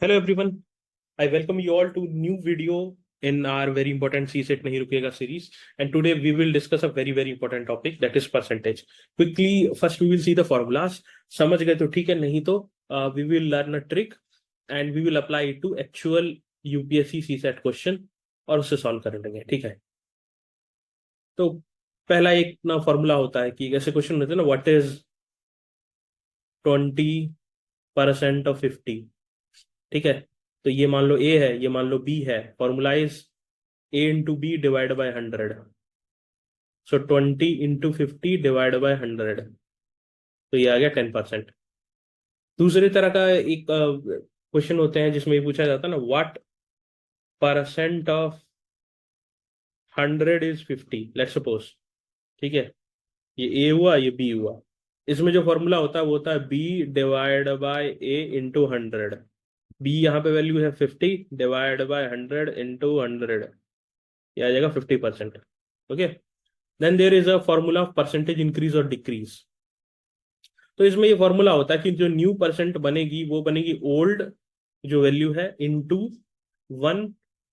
Hello everyone, I welcome you all to new video in our very important CSET Nahi Rukega series. And today we will discuss a very important topic, that is percentage. Quickly, first we will see the formulas. समझ गए तो ठीक है, नहीं तो we will learn a trick and we will apply it to actual UPSC CSET question और उससे solve कर लेंगे, ठीक है। तो पहला एक ना फॉर्मूला होता है कि ऐसे क्वेश्चन होते हैं ना, व्हाट इज 20% ऑफ 50, ठीक है। तो ये मान लो ए है, ये मान लो बी है। Formula is a into B divide by 100। So 20 into 50 divide by 100, तो ये आ गया 10%। दूसरी तरह का एक क्वेश्चन होते हैं जिसमें ये पूछा जाता है ना, what percent of 100 is 50, let's suppose, ठीक है। ये ए हुआ, ये बी हुआ। इसमें जो फॉर्मूला होता है वो होता है B divide by A into 100। B यहाँ पे वैल्यू है 50 डिवाइड बाय 100 इंटू 100, ये आ जाएगा 50%। Okay, then there is a formula of percentage increase और डिक्रीज। तो इसमें ये फॉर्मूला होता है कि जो न्यू परसेंट बनेगी वो बनेगी ओल्ड जो वैल्यू है इनटू 1,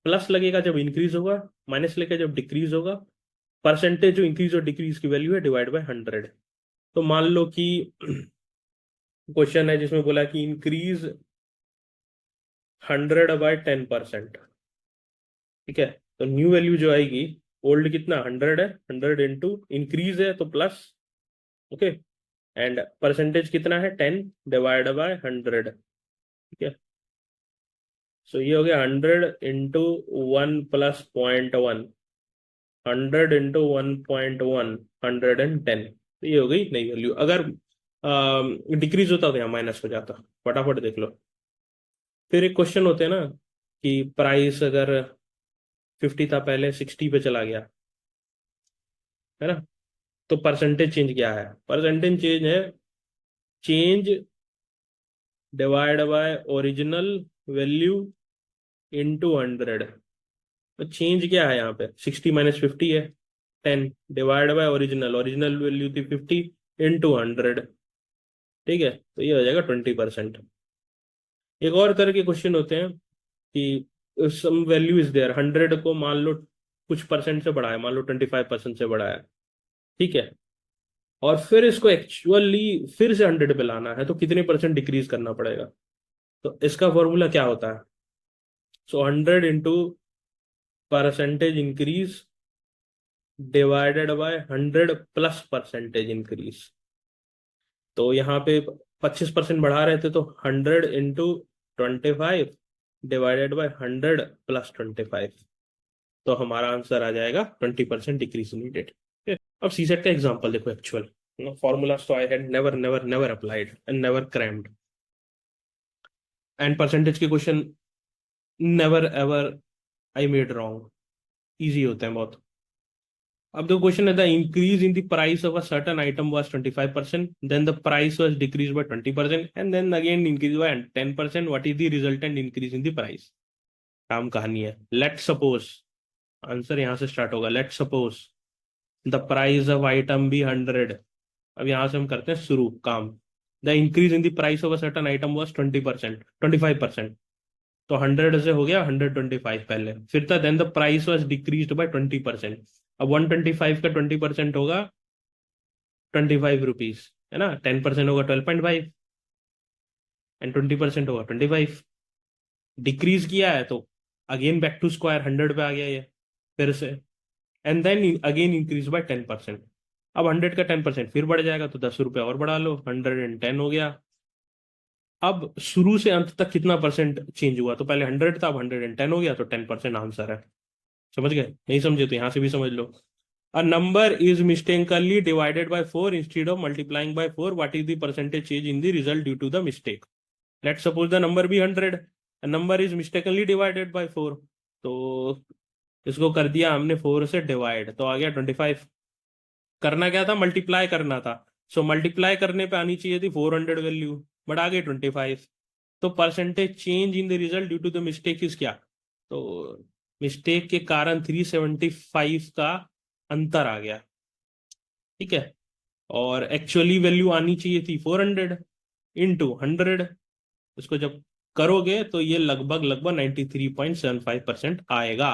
प्लस लगेगा जब इंक्रीज होगा, माइनस लगेगा जब डिक्रीज होगा। परसेंटेज जो इंक्रीज और डिक्रीज की वैल्यू है डिवाइड बाय 100। तो मान लो कि क्वेश्चन है जिसमें बोला कि इंक्रीज 100 बाय 10%, ठीक है। तो न्यू वैल्यू जो आएगी, ओल्ड कितना 100 है, 100 इंटू इंक्रीज है तो प्लस, ओके, एंड परसेंटेज कितना है 10 डिवाइड बाय 100, ठीक है। सो ये हो गया 100 इंटू 1 प्लस 0.1, 100 इंटू 1.1, 110। तो ये हो गई नई वैल्यू। अगर डिक्रीज होता तो यहाँ माइनस हो जाता। फटाफट देख लो। फिर एक क्वेश्चन होते हैं ना कि प्राइस अगर 50 था, पहले 60 पे चला गया, है ना। तो परसेंटेज चेंज क्या है? परसेंटेज चेंज है change divide by original value into 100। तो चेंज क्या है यहाँ पे? 60 माइनस 50 है 10 divide by original, original value थी 50 इंटू 100, ठीक है। तो ये हो जाएगा 20%। एक और तरह के क्वेश्चन होते हैं कि सम वैल्यू इज देयर, 100 को मान लो कुछ परसेंट से बढ़ाया, मान लो 25% से बढ़ाया, ठीक है। और फिर इसको एक्चुअली फिर से 100 पे लाना है तो कितने परसेंट डिक्रीज करना पड़ेगा? तो इसका फॉर्मूला क्या होता है? सो 100 into percentage increase divided by 100 plus percentage increase. तो यहाँ पे 25% बढ़ा रहे थे तो 100 इंटू 25 डिवाइडेड बाय 100 प्लस 25। तो हमारा आंसर आ जाएगा 20% डिक्रीज नीडेड। अब सीसेट का एग्जांपल देखो। एक्चुअल फॉर्मूलाज तो I had never never never applied and never crammed, and percentage के question never ever I made wrong. Easy होते हैं बहुत। अब the question is the increase in the price of a certain item was 25%, then the price was decreased by 20%, and then again increased by 10%. What is the resultant increase in the price? काम कहानी है। Let's suppose, answer यहाँ से start होगा। Let's suppose the price of item be 100। अब यहाँ से हम करते हैं शुरू काम। The increase in the price of a certain item was 20%, 25%। तो 100 से हो गया 125 पहले, फिर था then the price was decreased by 20%। अब 125 का 20% होगा 25 रुपीज, है ना। 10% होगा 12.5 एंड 20% होगा 25। डिक्रीज किया है तो अगेन बैक टू स्क्वायर 100 पे आ गया ये फिर से, and then again increase by 10%। अब 100 का 10% फिर बढ़ जाएगा तो 10 रुपये और बढ़ा लो, 110 हो गया। अब शुरू से अंत तक कितना परसेंट चेंज हुआ? तो पहले 100 था, अब 110 हो गया, तो 10% आंसर है। समझ गए? नहीं समझे तो यहां से भी समझ लो। A number is mistakenly divided by 4 instead of multiplying by 4, what is the percentage change in the result due to the mistake? Let's suppose the number be 100, number is mistakenly divided by 4। तो इसको कर दिया हमने 4 से divide, तो आ गया 25। करना क्या था? मल्टीप्लाई करना था। सो मल्टीप्लाई करने पे आनी चाहिए थी 400 वैल्यू, बट आ गई 25। तो percentage change in the result due to the mistake is क्या? तो मिस्टेक के कारण 375 का अंतर आ गया, ठीक है। और एक्चुअली वैल्यू आनी चाहिए थी 400 इंटू 100। इसको जब करोगे तो ये लगभग लगभग 93.75% आएगा।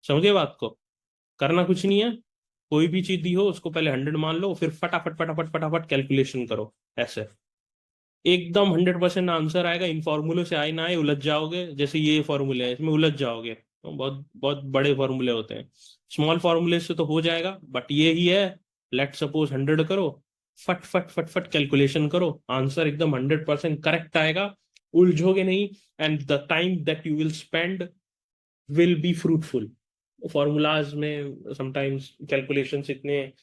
समझे बात को? करना कुछ नहीं है, कोई भी चीज दी हो उसको पहले 100 मान लो, फिर फटाफट फटाफट फटाफट कैलकुलेशन करो ऐसे। एकदम 100% आंसर आएगा। इन फॉर्मूलों से आए ना आए उलझ जाओगे, जैसे ये फॉर्मूले हैं इसमें उलझ जाओगे, तो बहुत बहुत बड़े फॉर्मूले होते हैं। स्मॉल फॉर्मूले से तो हो जाएगा, बट ये ही है, लेट सपोज 100 करो, फट फट फट फट कैलकुलेशन करो, आंसर एकदम 100% करेक्ट आएगा, उलझोगे नहीं, and the time that you will spend will be fruitful. Formulas में समटाइम्स कैलकुलेशंस इतने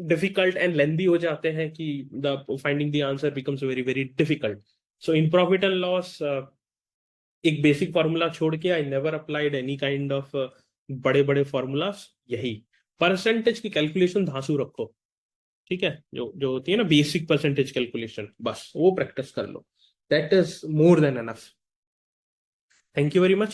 डिफिकल्ट एंड लेंदी हो जाते हैं कि the finding the answer becomes very very difficult. So in profit and loss एक बेसिक फार्मूला छोड़ के I never applied any kind of बड़े बड़े फॉर्मूलाज। यही परसेंटेज की कैलकुलेशन धांसू रखो, ठीक है, जो जो होती है ना बेसिक परसेंटेज कैलकुलेशन, बस वो प्रैक्टिस कर लो, that is more than enough. Thank you very much.